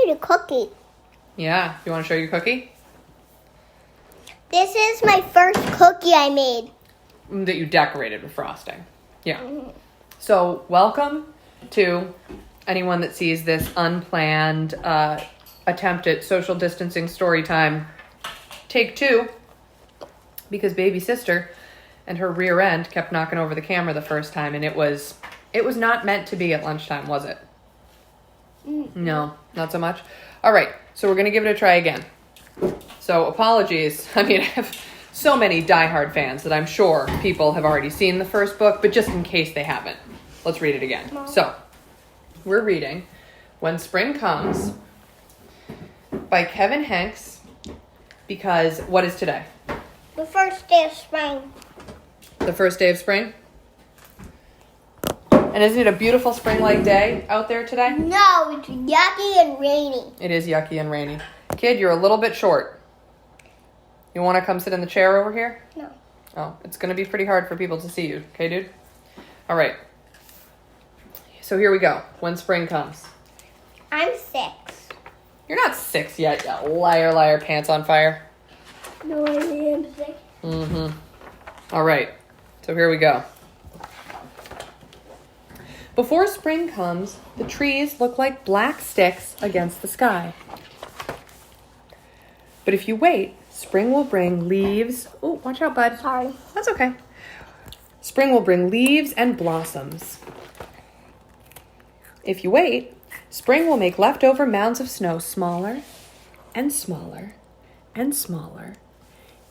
you the cookie. Yeah. You want to show your cookie? This is my first cookie I made. That you decorated with frosting. Yeah. So, welcome to anyone that sees this unplanned attempt at social distancing story time. Take 2. Because baby sister and her rear end kept knocking over the camera the first time, and it was not meant to be at lunchtime, was it? No, not so much. All right, so we're going to give it a try again. So apologies. I mean, I have so many diehard fans that I'm sure people have already seen the first book, but just in case they haven't, let's read it again. Mom. So we're reading When Spring Comes by Kevin Hanks, because what is today? The first day of spring. The first day of spring? And isn't it a beautiful spring-like day out there today? No, it's yucky and rainy. It is yucky and rainy. Kid, you're a little bit short. You want to come sit in the chair over here? No. Oh, it's going to be pretty hard for people to see you. Okay, dude? All right. So here we go. When spring comes. I'm 6. You're not 6 yet, you liar, pants on fire. No, I am 6. All right. So here we go. Before spring comes, the trees look like black sticks against the sky. But if you wait, spring will bring leaves. Oh, watch out, bud. Sorry. That's okay. Spring will bring leaves and blossoms. If you wait, spring will make leftover mounds of snow smaller and smaller and smaller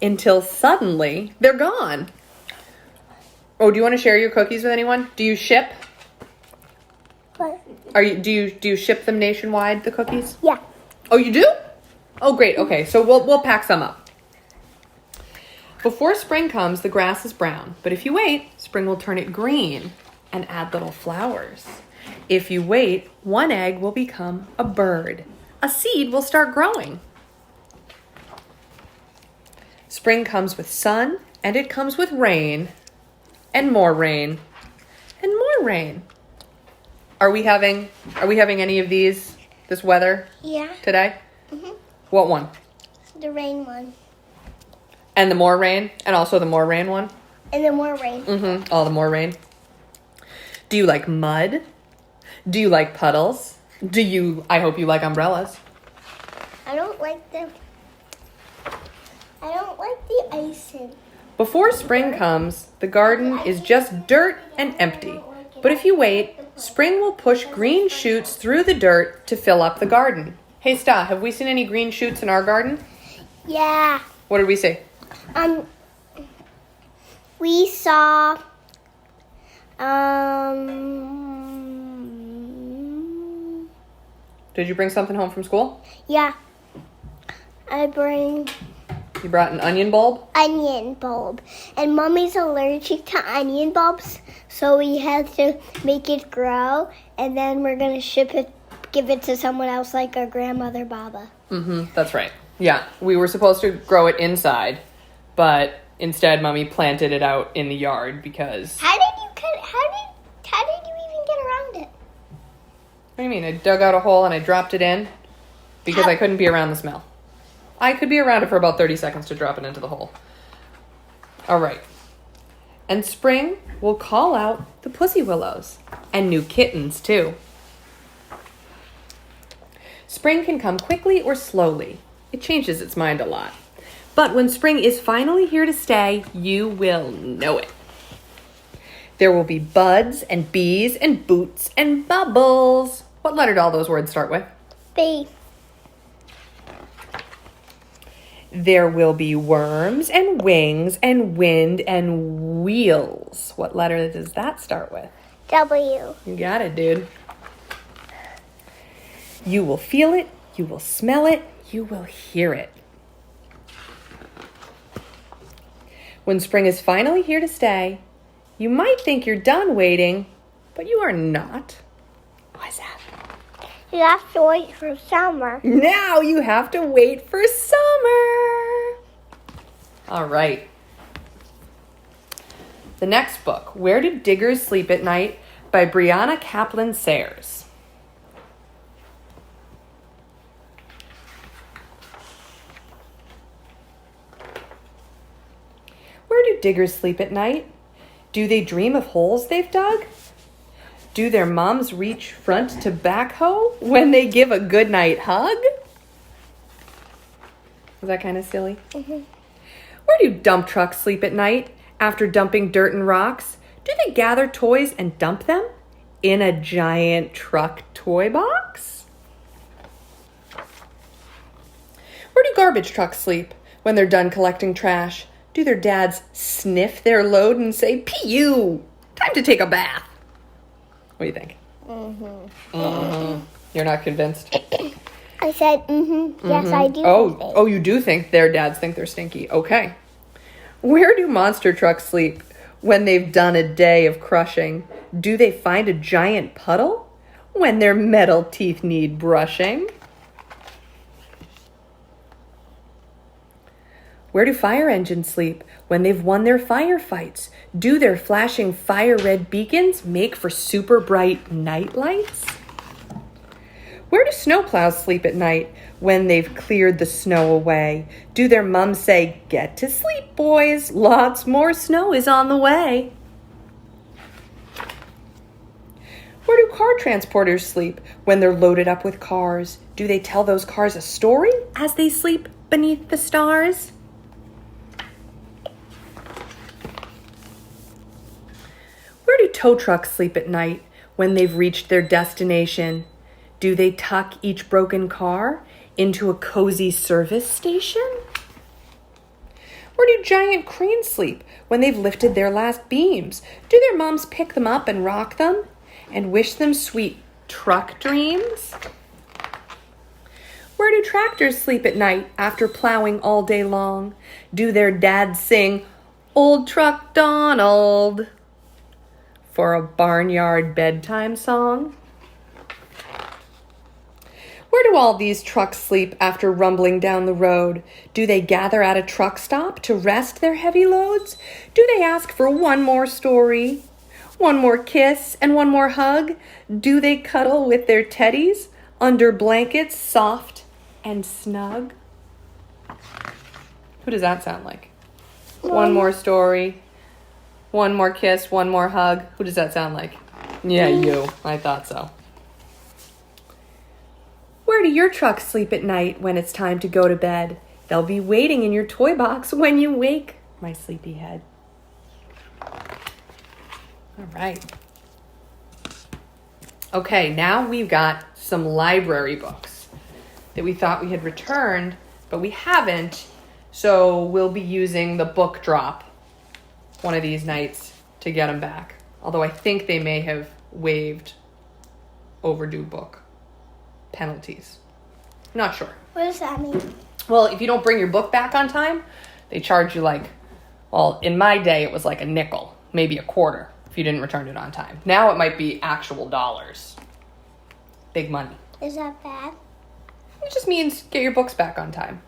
until suddenly they're gone. Oh, do you want to share your cookies with anyone? Do you ship? What? Do you ship them nationwide, the cookies? Yeah. Oh, you do? Oh, great. Okay, so we'll pack some up. Before spring comes, the grass is brown. But if you wait, spring will turn it green and add little flowers. If you wait, one egg will become a bird. A seed will start growing. Spring comes with sun, and it comes with rain, and more rain, and more rain. Are we having any of this weather Yeah. today? Mhm. What one? The rain one. And the more rain? And also the more rain one? And then more rain. Mm-hmm. All the more rain. Do you like mud? Do you like puddles? I hope you like umbrellas. I don't like the icing. Before spring comes, the garden is just dirt and empty. But if you wait, spring will push green shoots through the dirt to fill up the garden. Hey, Sta, have we seen any green shoots in our garden? Yeah. What did we see? We saw Did you bring something home from school? yeah. I bring You brought an onion bulb? onion bulb. And Mommy's allergic to onion bulbs, so we had to make it grow, and then we're going to give it to someone else like our grandmother, Baba. Mm-hmm, that's right. Yeah, we were supposed to grow it inside, but instead Mommy planted it out in the yard because... How did you even get around it? What do you mean? I dug out a hole and I dropped it in because I couldn't be around the smell. I could be around it for about 30 seconds to drop it into the hole. All right. And spring will call out the pussy willows and new kittens too. Spring can come quickly or slowly. It changes its mind a lot. But when spring is finally here to stay, you will know it. There will be buds and bees and boots and bubbles. What letter do all those words start with? B. There will be worms and wings and wind and wheels. What letter does that start with? W. You got it, dude. You will feel it, you will smell it, you will hear it. When spring is finally here to stay, you might think you're done waiting, but you are not. Why's that? You have to wait for summer. Now you have to wait for summer. All right. The next book, Where Do Diggers Sleep at Night by Brianna Kaplan Sayers. diggers sleep at night? Do they dream of holes they've dug? Do their moms reach front to backhoe when they give a goodnight hug? Was that kind of silly? Mm-hmm. Where do dump trucks sleep at night after dumping dirt and rocks? Do they gather toys and dump them in a giant truck toy box? Where do garbage trucks sleep when they're done collecting trash? Do their dads sniff their load and say, "Pee-you, time to take a bath"? What do you think? You're not convinced? I said, yes, I do. Oh, you do think their dads think they're stinky. Okay. Where do monster trucks sleep when they've done a day of crushing? Do they find a giant puddle when their metal teeth need brushing? Where do fire engines sleep when they've won their firefights? Do their flashing fire red beacons make for super bright night lights? Where do snowplows sleep at night when they've cleared the snow away? Do their mums say, "Get to sleep, boys, lots more snow is on the way"? Where do car transporters sleep when they're loaded up with cars? Do they tell those cars a story as they sleep beneath the stars? Where do tow trucks sleep at night when they've reached their destination? Do they tuck each broken car into a cozy service station? Where do giant cranes sleep when they've lifted their last beams? Do their moms pick them up and rock them and wish them sweet truck dreams? Where do tractors sleep at night after plowing all day long? Do their dads sing, "Old Truck Donald," for a barnyard bedtime song? Where do all these trucks sleep after rumbling down the road? Do they gather at a truck stop to rest their heavy loads? Do they ask for one more story, one more kiss, and one more hug? Do they cuddle with their teddies under blankets soft and snug? Who does that sound like? One more story, one more kiss, one more hug. Who does that sound like? Yeah, you. I thought so. Where do your trucks sleep at night when it's time to go to bed? They'll be waiting in your toy box when you wake, my sleepy head. All right. Okay, now we've got some library books that we thought we had returned, but we haven't. So we'll be using the book drop one of these nights to get them back. Although I think they may have waived overdue book penalties. Not sure. What does that mean? Well, if you don't bring your book back on time, they charge you in my day, it was like a nickel, maybe a quarter if you didn't return it on time. Now it might be actual dollars. Big money. Is that bad? It just means get your books back on time.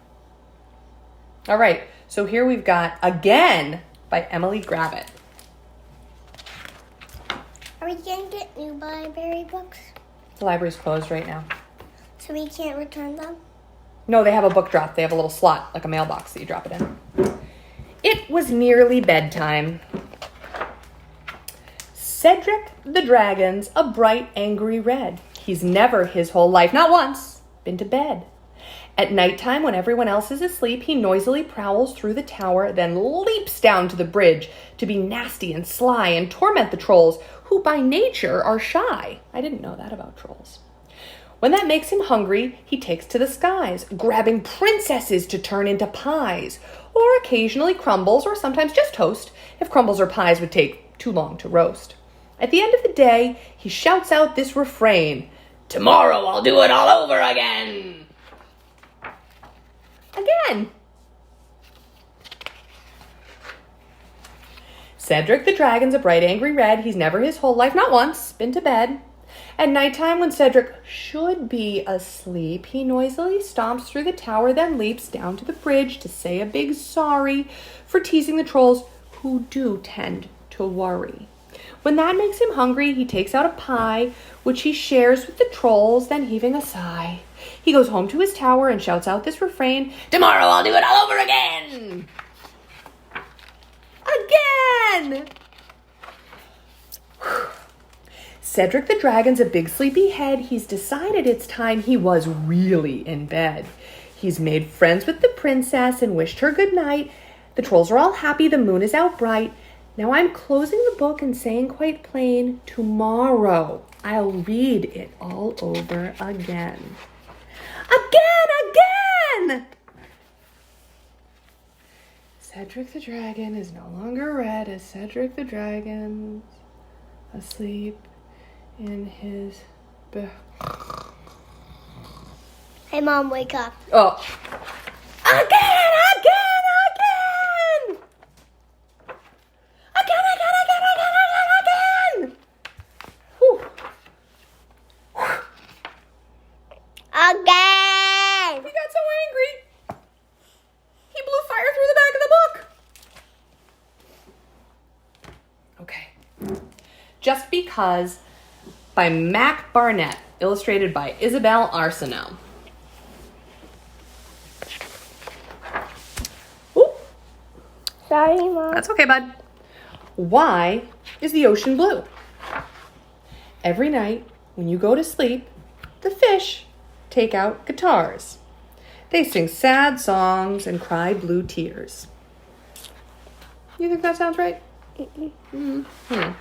All right, so here we've got Again by Emily Gravitt. Are we going to get new library books? The library's closed right now. So we can't return them? No, they have a book drop. They have a little slot, like a mailbox that you drop it in. It was nearly bedtime. Cedric the Dragon's a bright, angry red. He's never his whole life, not once, been to bed. At nighttime, when everyone else is asleep, he noisily prowls through the tower, then leaps down to the bridge to be nasty and sly and torment the trolls, who by nature are shy. I didn't know that about trolls. When that makes him hungry, he takes to the skies, grabbing princesses to turn into pies, or occasionally crumbles, or sometimes just toast, if crumbles or pies would take too long to roast. At the end of the day, he shouts out this refrain, "Tomorrow I'll do it all over again." Again. Cedric the Dragon's a bright, angry red. He's never his whole life, not once, been to bed. At nighttime, when Cedric should be asleep, he noisily stomps through the tower, then leaps down to the bridge to say a big sorry for teasing the trolls who do tend to worry. When that makes him hungry, he takes out a pie, which he shares with the trolls, then heaving a sigh, he goes home to his tower and shouts out this refrain, "Tomorrow I'll do it all over again." again! Cedric the dragon's a big sleepy head. He's decided it's time he was really in bed. He's made friends with the princess and wished her good night. The trolls are all happy. The moon is out bright. Now I'm closing the book and saying quite plain, tomorrow I'll read it all over again. Again! Cedric the dragon is no longer red as Cedric the dragon's asleep in his bed. Hey, Mom, wake up. Oh. Again! Whew. Again! He got so angry. He blew fire through the back of the book. Okay. Just Because by Mac Barnett, illustrated by Isabel Arsenault. Ooh. Sorry, Mom. That's okay, bud. Why is the ocean blue? Every night when you go to sleep, the fish take out guitars. They sing sad songs and cry blue tears. You think that sounds right? Mm-hmm.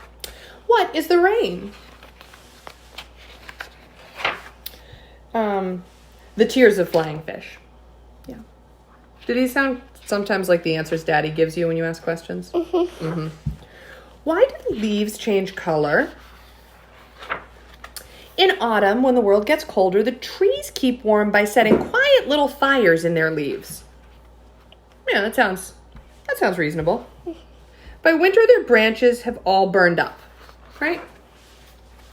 What is the rain? The tears of flying fish. Yeah. Do these sound sometimes like the answers Daddy gives you when you ask questions? Mm-hmm. Why do the leaves change color? In autumn, when the world gets colder, the trees keep warm by setting quiet little fires in their leaves. Yeah, that sounds reasonable. By winter, their branches have all burned up, right?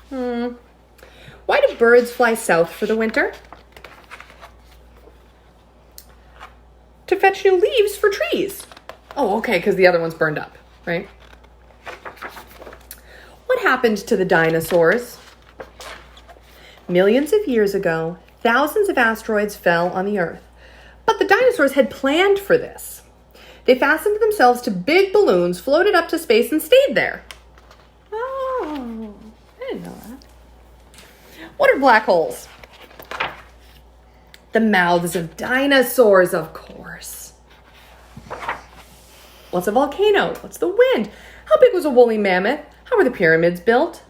Why do birds fly south for the winter? To fetch new leaves for trees. Oh, okay, because the other one's burned up, right? What happened to the dinosaurs? Millions of years ago, thousands of asteroids fell on the Earth. But the dinosaurs had planned for this. They fastened themselves to big balloons, floated up to space, and stayed there. Oh, I didn't know that. What are black holes? The mouths of dinosaurs, of course. What's a volcano? What's the wind? How big was a woolly mammoth? How were the pyramids built?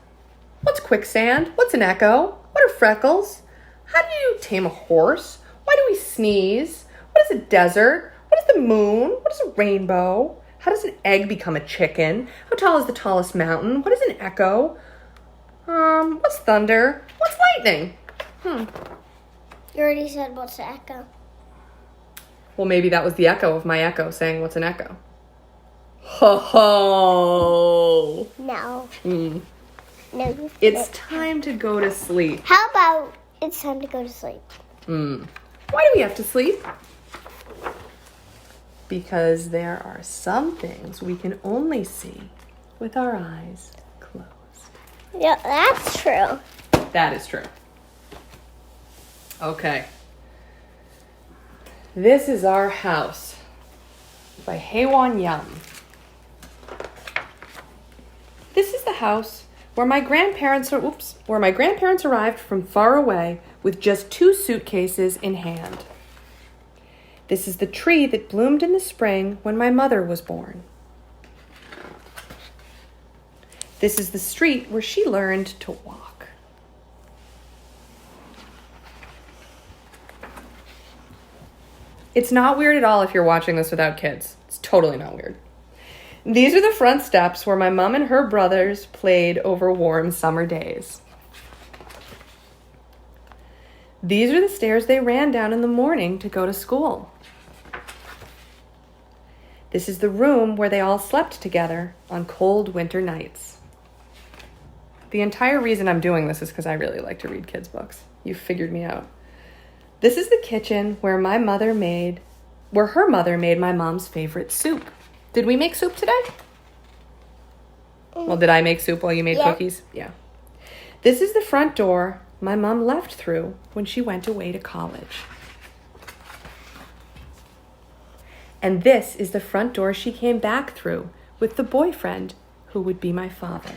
What's quicksand? What's an echo? What are freckles? How do you tame a horse? Why do we sneeze? What is a desert? What is the moon? What is a rainbow? How does an egg become a chicken? How tall is the tallest mountain? What is an echo? What's thunder? What's lightning? You already said what's the echo. Well, maybe that was the echo of my echo saying, what's an echo? Ho ho! No. No. It's time to go to sleep. How about it's time to go to sleep? Why do we have to sleep? Because there are some things we can only see with our eyes closed. Yeah, that's true. That is true. Okay. This is Our House by Haewon Yum. This is the house where my grandparents arrived from far away with just 2 suitcases in hand. This is the tree that bloomed in the spring when my mother was born. This is the street where she learned to walk. It's not weird at all if you're watching this without kids. It's totally not weird. These are the front steps where my mom and her brothers played over warm summer days. These are the stairs they ran down in the morning to go to school. This is the room where they all slept together on cold winter nights. The entire reason I'm doing this is because I really like to read kids' books. You figured me out. This is the kitchen where her mother made my mom's favorite soup. Did we make soup today? Well, did I make soup while you made cookies? Yeah. This is the front door my mom left through when she went away to college. And this is the front door she came back through with the boyfriend who would be my father.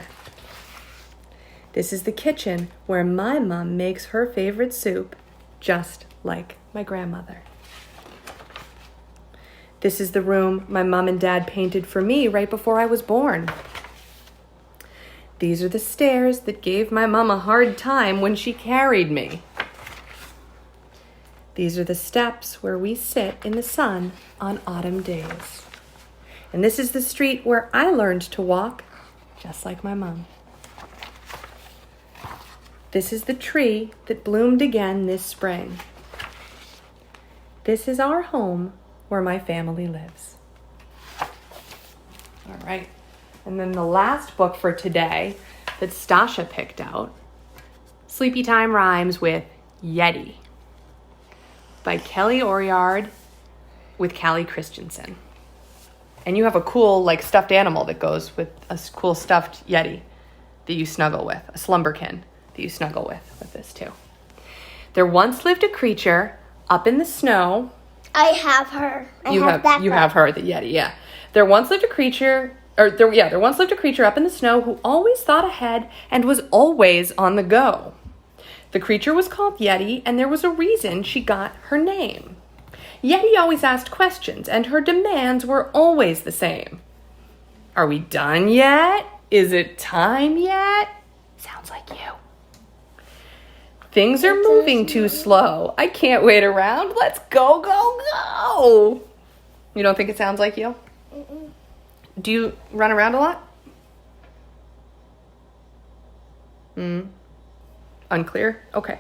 This is the kitchen where my mom makes her favorite soup, just like my grandmother. This is the room my mom and dad painted for me right before I was born. These are the stairs that gave my mom a hard time when she carried me. These are the steps where we sit in the sun on autumn days. And this is the street where I learned to walk, just like my mom. This is the tree that bloomed again this spring. This is our home where my family lives. All right. And then the last book for today that Stasha picked out, Sleepy Time Rhymes with Yeti by Kelly Oriard with Callie Christensen. And you have a cool stuffed animal that goes with a cool stuffed Yeti that you snuggle with, a slumberkin that you snuggle with this too. There once lived a creature up in the snow. I have her. You have her, the Yeti, yeah. There once lived a creature up in the snow who always thought ahead and was always on the go. The creature was called Yeti, and there was a reason she got her name. Yeti always asked questions, and her demands were always the same. Are we done yet? Is it time yet? Sounds like you. Things are moving too slow. I can't wait around. Let's go, go, go. You don't think it sounds like you? Mm-mm. Do you run around a lot? Unclear? Okay.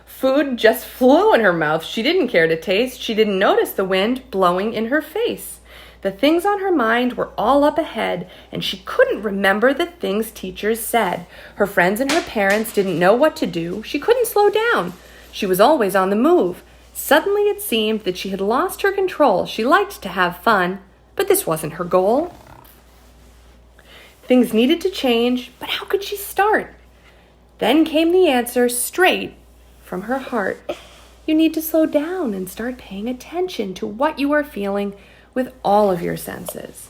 Food just flew in her mouth. She didn't care to taste. She didn't notice the wind blowing in her face. The things on her mind were all up ahead, and she couldn't remember the things teachers said. Her friends and her parents didn't know what to do. She couldn't slow down. She was always on the move. Suddenly it seemed that she had lost her control. She liked to have fun, but this wasn't her goal. Things needed to change, but how could she start? Then came the answer straight from her heart. You need to slow down and start paying attention to what you are feeling with all of your senses.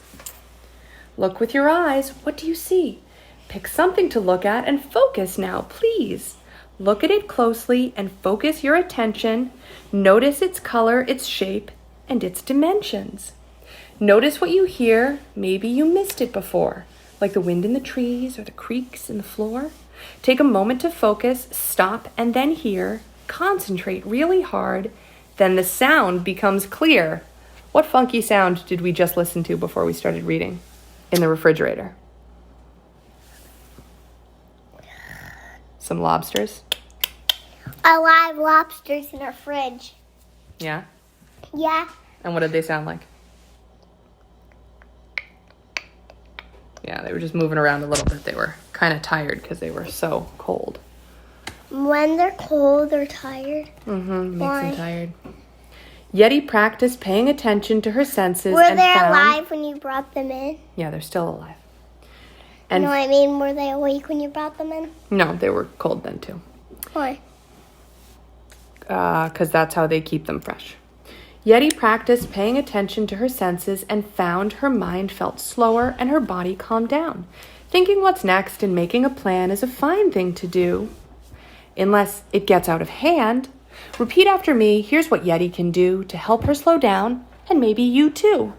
Look with your eyes. What do you see? Pick something to look at and focus now, please. Look at it closely and focus your attention. Notice its color, its shape, and its dimensions. Notice what you hear. Maybe you missed it before, like the wind in the trees or the creaks in the floor. Take a moment to focus, stop, and then hear. Concentrate really hard. Then the sound becomes clear. What funky sound did we just listen to before we started reading in the refrigerator? Some lobsters? Alive lobsters in our fridge. Yeah? Yeah. And what did they sound like? Yeah, they were just moving around a little bit. They were kind of tired because they were so cold. When they're cold, they're tired. Mm-hmm, Why? makes them tired. Yeti practiced paying attention to her senses. Were and they found... alive when you brought them in? Yeah, they're still alive. You And know what I mean? Were they awake when you brought them in? no, they were cold then too. Why? Because that's how they keep them fresh. Yeti practiced paying attention to her senses and found her mind felt slower and her body calmed down. Thinking what's next and making a plan is a fine thing to do, unless it gets out of hand. Repeat after me. Here's what Yeti can do to help her slow down, and maybe you too.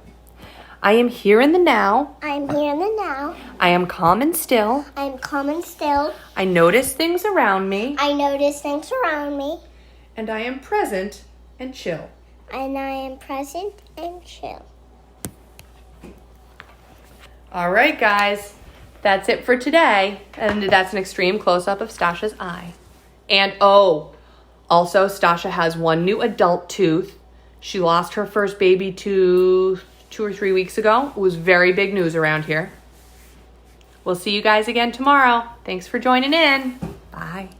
I am here in the now. I am here in the now. I am calm and still. I am calm and still. I notice things around me. I notice things around me. And I am present and chill. And I am present and chill. All right, guys. That's it for today. And that's an extreme close-up of Stasha's eye. And, also, Stasha has one new adult tooth. She lost her first baby tooth 2 or 3 weeks ago. It was very big news around here. We'll see you guys again tomorrow. Thanks for joining in. Bye.